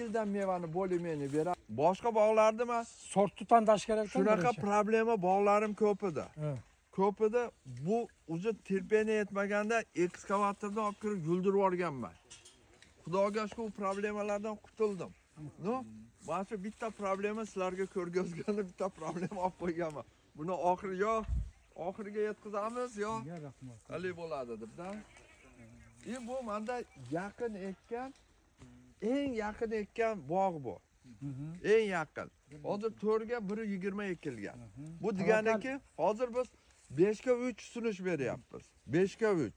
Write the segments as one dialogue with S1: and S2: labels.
S1: yildan mevani bo'limini beradi. Boshqa bog'larda emas.
S2: Sort tutan tashkerekdan
S1: Shunaqa problema bog'larim ko'p edi.
S2: Ha.
S1: Ko'p edi. Bu o'zi terpeniya yetmaganda ekskavatordan olib kirib yuldirib yuborganman. Xudoga shukr, bu problemalardan qutuldim. No, mana shu bitta problema sizlarga ko'rgazganda bitta problema olib qo'yganman. Buni oxiriga yetkazamiz yo hali bo'ladi debda. Bu menda yaqin ekkan, eng yaqin ekkan bog' bu. Eng yaqin. Hozir 4 ga 120 ekilgan. Bu deganiki, hozir biz 5 ga 3 sunish beryapmiz. 5 ga 3.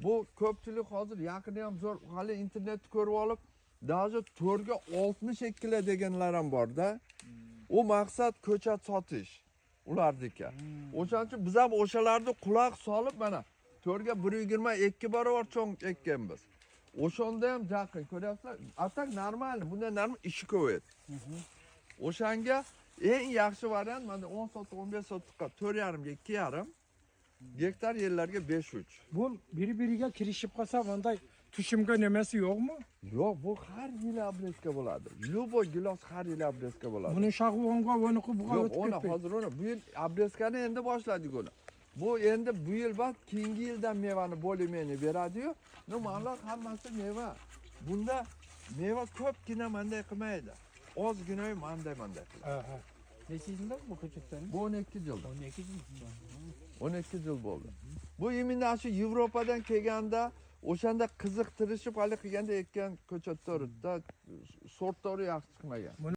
S1: Bu ko'pchilik hozir yaqini ham zo'r, hali internetni ko'rib olib, даже 4 ga 60 ekkilar deganlar ham bor-da. U maqsad ko'chat sotish ulardiki. O'shaning uchun biz ham o'shalarni quloq solib mana 4 ga 122 barobar cho'ng ekkanmiz. O'shanda ham yaqin ko'ryapsizlar. Atak normal, bunday normal ishi ko'p. O'shanga eng yaxshi variant mana 10 sot 15 sotga 4,5 ga 2,5 gektar yerlarga 5-3.
S2: Bu biri-biriga kirishib qolsa, bunday tushimga nimasi yo'qmi?
S1: Yo'q, bu har yil obreska bo'ladi. Любой gilos har yil obreska bo'ladi.
S2: Buni shag'vonga o'nqi buga
S1: Yo'q,
S2: o'tib
S1: uni
S2: ketdi.
S1: hozir bu yil obreskani endi boshladik uni. Bu endi bu yil bas keyingi yildan mevani bo'limini beradi-yu. Nimalar hammasi meva. Bunda meva ko'pgina manday qilmaydi. Ozgina manday qiladi.
S2: Ha. Necha yilda bu ko'chatdan?
S1: Bu 12 yil.
S2: 12 yil.
S1: 12 yil bo'ldi. Bu imina shu Yevropadan kelganda o'shanda qiziqtirishib hali qilganda ekkan ko'chatlarida sortlari yaxshi chiqmagan.